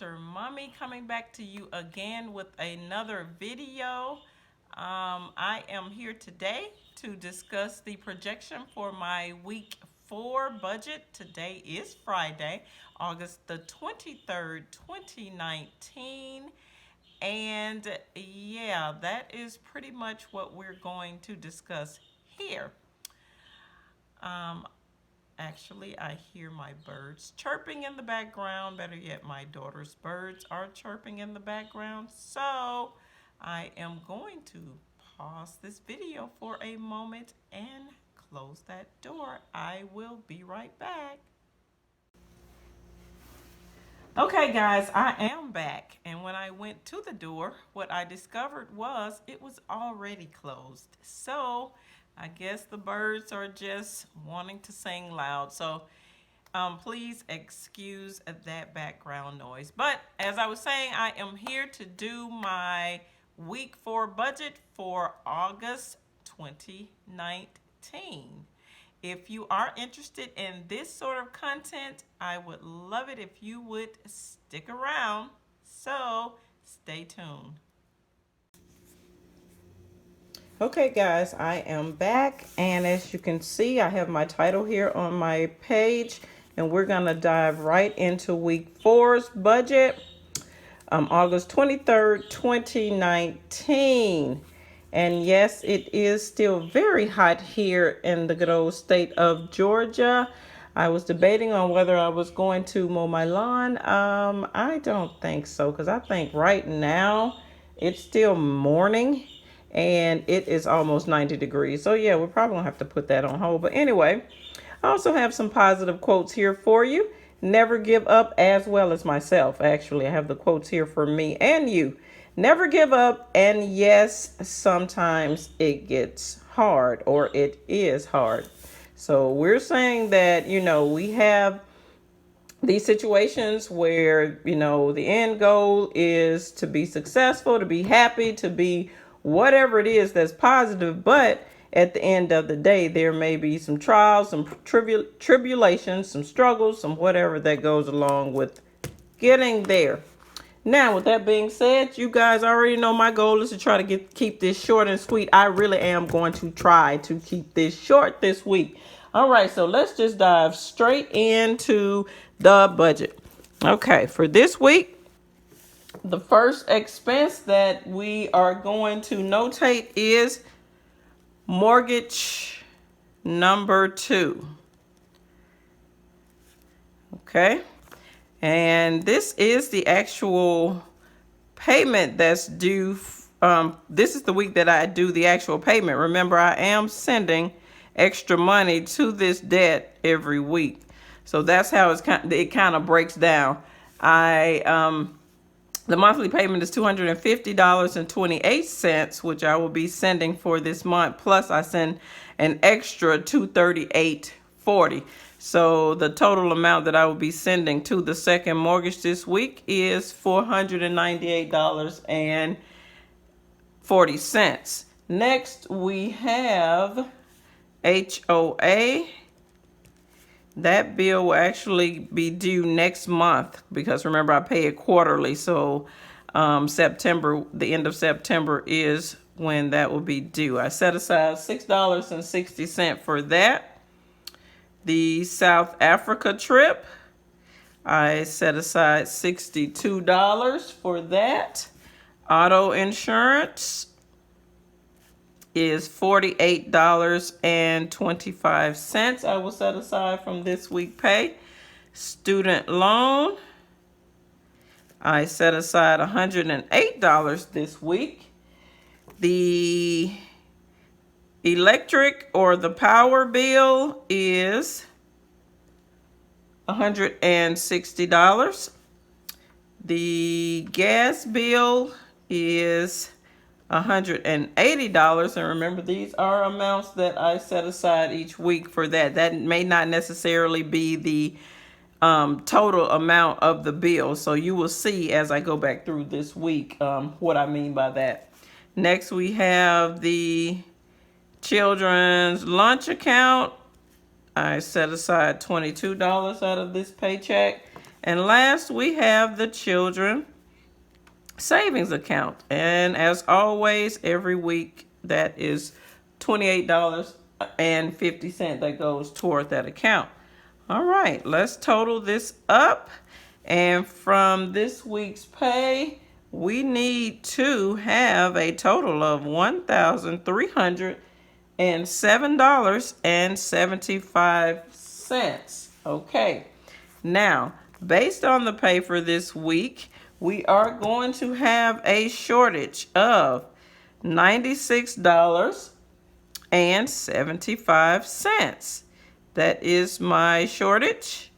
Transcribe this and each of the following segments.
Dr. Mommy coming back to you again with another video. I am here today to discuss the projection for my week 4 budget. Today is Friday, August the 23rd, 2019. And yeah, that is pretty much what we're going to discuss here. Actually, I hear my birds chirping in the background. Better yet, my daughter's birds are chirping in the background. So I am going to pause this video for a moment and close that door. I will be right back. Okay, guys, I am back. And when I went to the door, what I discovered was it was already closed. So I guess the birds are just wanting to sing loud. So please excuse that background noise. But as I was saying, I am here to do my week 4 budget for August 2019. If you are interested in this sort of content, I would love it if you would stick around. So stay tuned. Okay guys, I am back, and as you can see, I have my title here on my page, and we're gonna dive right into week 4's budget, August 23rd, 2019. And yes, it is still very hot here in the good old state of Georgia. I was debating on whether I was going to mow my lawn. I don't think so, because I think right now it's still morning and it is almost 90 degrees. So yeah, we're probably gonna have to put that on hold. But anyway, I also have some positive quotes here for you. Never give up, as well as myself. Actually, I have the quotes here for me and you. Never give up, and yes, sometimes it gets hard, or it is hard. So we're saying that, we have these situations where, the end goal is to be successful, to be happy, to be whatever it is that's positive. But at the end of the day, there may be some trials, some tribulations, some struggles, some whatever that goes along with getting there. Now, with that being said, you guys already know my goal is to try to keep this short and sweet. I really am going to try to keep this short this week. All right, so let's just dive straight into the budget. Okay, for this week, the first expense that we are going to notate is mortgage number 2. Okay. And this is the actual payment that's due. This is the week that I do the actual payment. Remember, I am sending extra money to this debt every week. So that's how it kind of breaks down. The monthly payment is $250.28, which I will be sending for this month. Plus, I send an extra $238.40. So the total amount that I will be sending to the second mortgage this week is $498.40. Next, we have HOA. That bill will actually be due next month, because remember, I pay it quarterly. So September, the end of September is when that will be due. I set aside $6.60 for that. The South Africa trip, I set aside $62 for that. Auto insurance is $48.25. I will set aside from this week pay. Student loan, I set aside $108 this week. The electric or the power bill is $160. The gas bill is $180. And remember, these are amounts that I set aside each week for that. That may not necessarily be the total amount of the bill. So you will see as I go back through this week what I mean by that. Next, we have the children's lunch account. I set aside $22 out of this paycheck. And last, we have the children savings account. And as always, every week that is $28.50 that goes toward that account. All right, let's total this up. And from this week's pay, we need to have a total of $1,307.75. Okay, now, based on the pay for this week, we are going to have a shortage of $96.75. That is my shortage.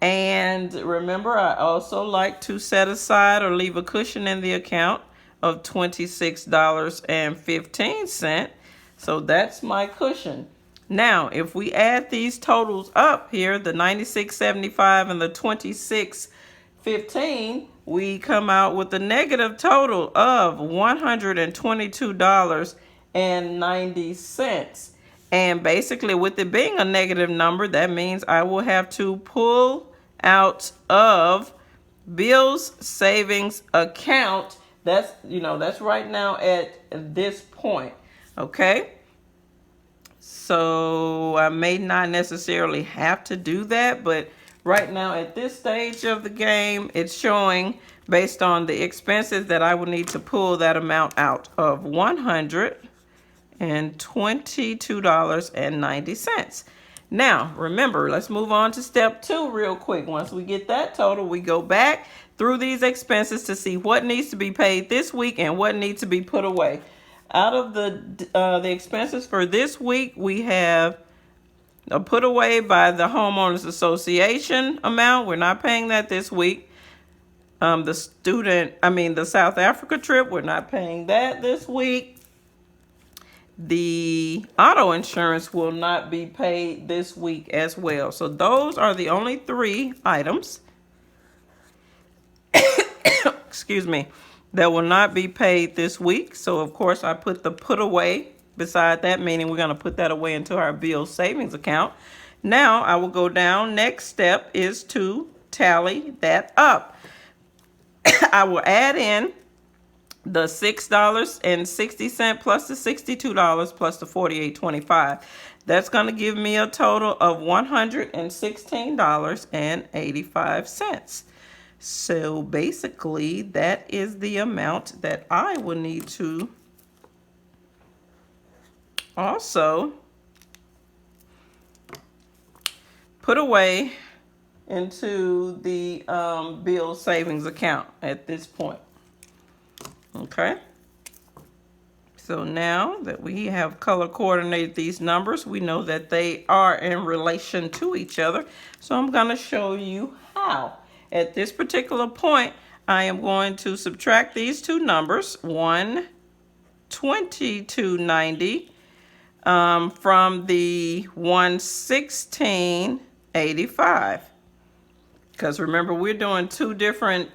And remember, I also like to set aside or leave a cushion in the account of $26.15. So that's my cushion. Now, if we add these totals up here, the $96.75 and the $26.15, we come out with a negative total of $122.90. And basically, with it being a negative number, that means I will have to pull out of Bill's savings account. That's right now at this point. Okay. So I may not necessarily have to do that, but right now at this stage of the game, it's showing based on the expenses that I will need to pull that amount out of $122.90. Now, remember, let's move on to step 2 real quick. Once we get that total, we go back through these expenses to see what needs to be paid this week and what needs to be put away. Out of the expenses for this week, we have a put away by the Homeowners Association amount. We're not paying that this week. The South Africa trip, we're not paying that this week. The auto insurance will not be paid this week as well. So those are the only 3 items, excuse me, that will not be paid this week. So of course I put the put away beside that, meaning we're going to put that away into our bill savings account. Now I will go down. Next step is to tally that up. I will add in the $6.60 plus the $62 plus the $48.25. That's going to give me a total of $116.85. So basically, that is the amount that I will need to also put away into the bill savings account at this point. Okay, so now that we have color coordinated these numbers, we know that they are in relation to each other. So I'm going to show you how. At this particular point, I am going to subtract these 2 numbers, $122.90 from the $116.85. Because remember, we're doing 2 different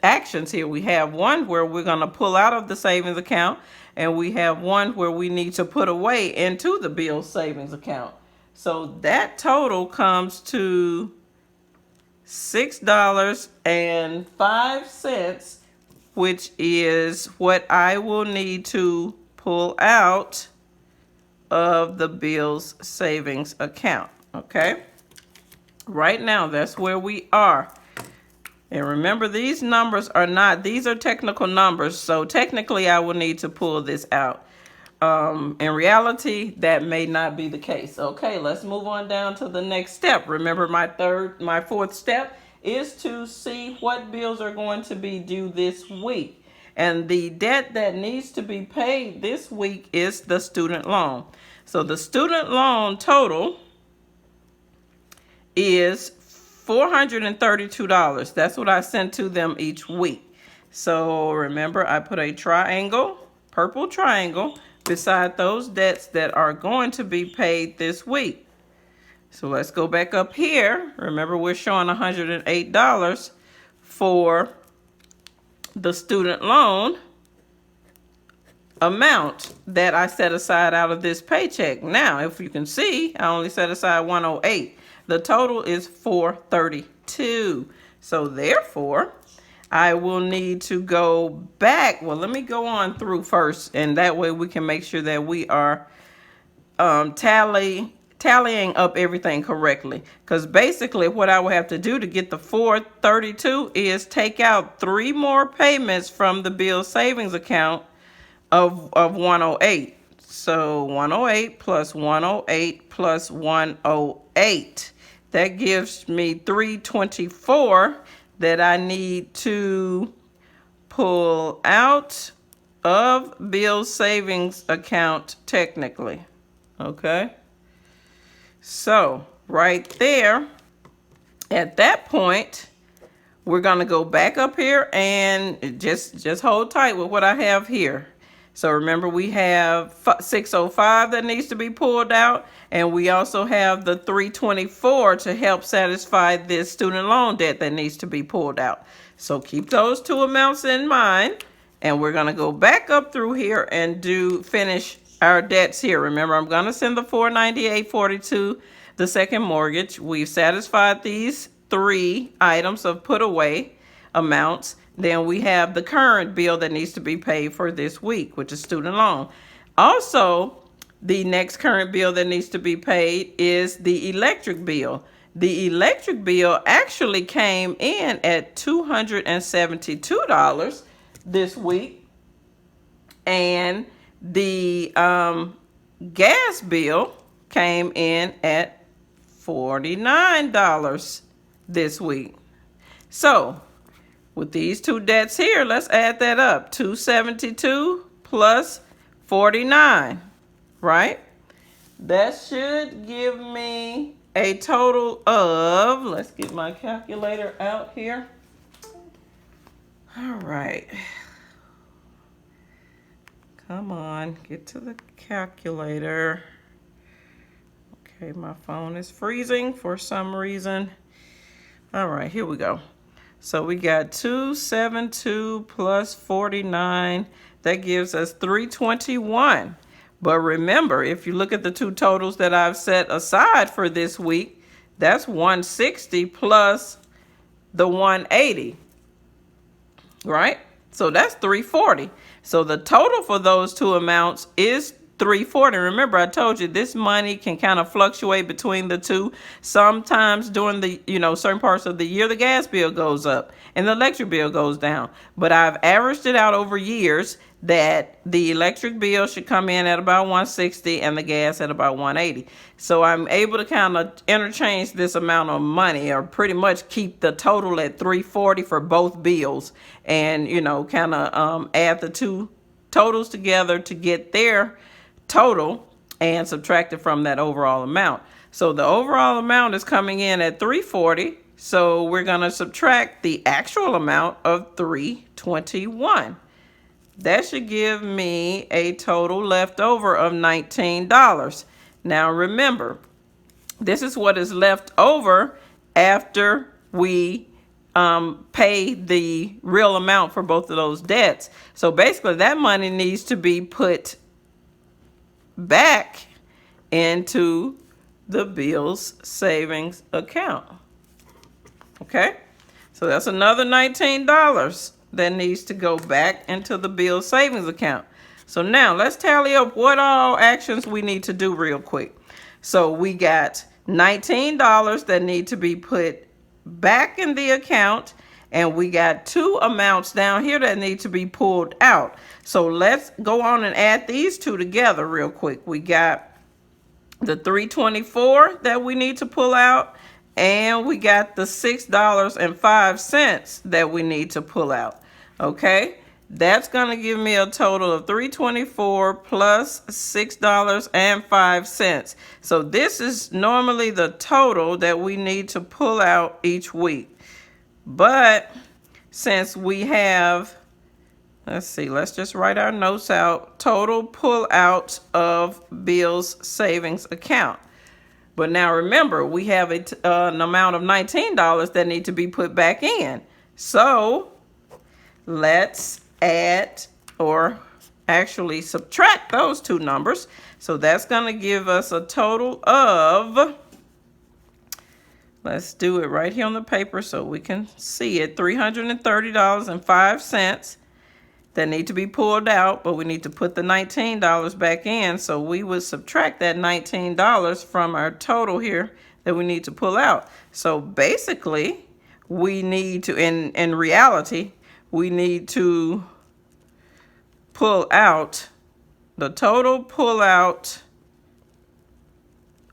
actions here. We have one where we're going to pull out of the savings account, and we have one where we need to put away into the bill savings account. So that total comes to $6.05, which is what I will need to pull out of the Bill's savings account. Okay, right now that's where we are. And remember, these numbers are not, these are technical numbers, so technically I will need to pull this out. In reality, that may not be the case. Okay, let's move on down to the next step. Remember, my 4th step is to see what bills are going to be due this week. And the debt that needs to be paid this week is the student loan. So the student loan total is $432. That's what I send to them each week. So remember, I put a triangle, purple triangle, beside those debts that are going to be paid this week. So let's go back up here. Remember, we're showing $108 for the student loan amount that I set aside out of this paycheck. Now, if you can see, I only set aside $108 The total is $432. So therefore, I will need to go back. Well, let me go on through first, and that way we can make sure that we are tallying up everything correctly. Because basically what I would have to do to get the 432 is take out 3 more payments from the bill savings account of 108. So 108 plus 108 plus 108. That gives me 324 that I need to pull out of bill savings account technically. Okay. So right there, at that point, we're going to go back up here and just hold tight with what I have here. So remember, we have 605 that needs to be pulled out, and we also have the 324 to help satisfy this student loan debt that needs to be pulled out. So keep those two amounts in mind, and we're going to go back up through here and finish our debts here. Remember, I'm going to send the $498.42, the second mortgage. We've satisfied these 3 items of put away amounts. Then we have the current bill that needs to be paid for this week, which is student loan. Also, the next current bill that needs to be paid is the electric bill. The electric bill actually came in at $272 this week, and the gas bill came in at $49 this week. So with these 2 debts here, let's add that up. 272 plus 49, right? That should give me a total of, let's get my calculator out here. All right. Come on, get to the calculator. Okay, my phone is freezing for some reason. All right, here we go. So we got 272 plus 49. That gives us 321. But remember, if you look at the 2 totals that I've set aside for this week, that's 160 plus the 180, right? So that's 340. So the total for those 2 amounts is 340. Remember, I told you this money can kind of fluctuate between the 2. Sometimes during the, certain parts of the year, the gas bill goes up and the electric bill goes down. But I've averaged it out over years that the electric bill should come in at about 160 and the gas at about 180. So I'm able to kind of interchange this amount of money, or pretty much keep the total at 340 for both bills, and kind of add the 2 totals together to get their total and subtract it from that overall amount. So the overall amount is coming in at 340. So we're going to subtract the actual amount of 321. That should give me a total left over of $19. Now remember, this is what is left over after we pay the real amount for both of those debts. So basically that money needs to be put back into the bills savings account. Okay, so that's another $19 that needs to go back into the bill savings account. So now let's tally up what all actions we need to do real quick. So we got $19 that need to be put back in the account, and we got 2 amounts down here that need to be pulled out. So let's go on and add these 2 together real quick. We got the $324 that we need to pull out, and we got the $6.05 that we need to pull out. Okay, that's going to give me a total of $324 plus $6.05. So this is normally the total that we need to pull out each week. But since we have, let's see, let's just write our notes out. Total pull out of bills savings account. But now remember, we have an amount of $19 that need to be put back in. So let's add, or actually subtract those 2 numbers. So that's going to give us a total of Let's do it right here on the paper so we can see it. $330.05 that need to be pulled out, but we need to put the $19 back in. So we would subtract that $19 from our total here that we need to pull out. So basically, we need to, in reality, we need to pull out the total pull out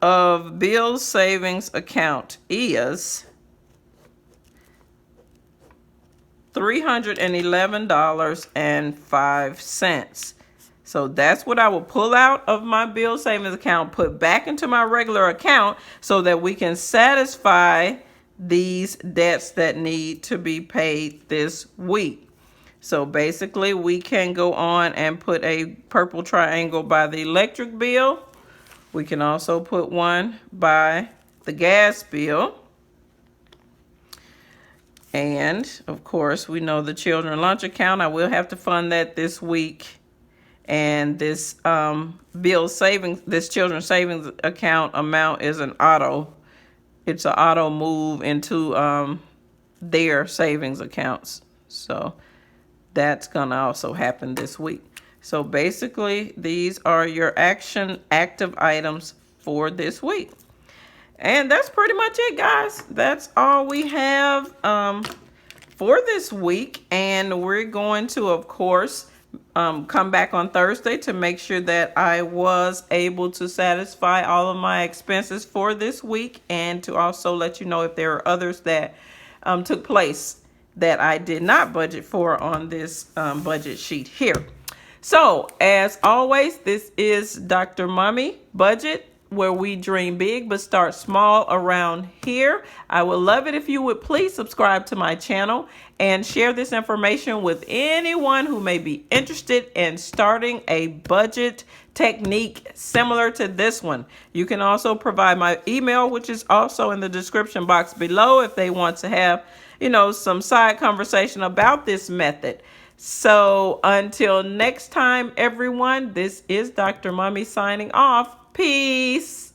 of bill savings account is $311.05. So that's what I will pull out of my bill savings account, put back into my regular account so that we can satisfy these debts that need to be paid this week. So basically we can go on and put a purple triangle by the electric bill. We can also put one by the gas bill. And of course, we know the children lunch account. I will have to fund that this week. And this this children's savings account amount is an auto. It's an auto move into their savings accounts. So that's gonna also happen this week. So basically, these are your active items for this week. And that's pretty much it, guys. That's all we have for this week. And we're going to, of course, come back on Thursday to make sure that I was able to satisfy all of my expenses for this week, and to also let you know if there are others that took place that I did not budget for on this budget sheet here. So, as always, this is Dr. Mommy Budget, where we dream big but start small around here. I would love it if you would please subscribe to my channel and share this information with anyone who may be interested in starting a budget technique similar to this one. You can also provide my email, which is also in the description box below, if they want to have, some side conversation about this method. So until next time, everyone, this is Dr. Mommy signing off. Peace.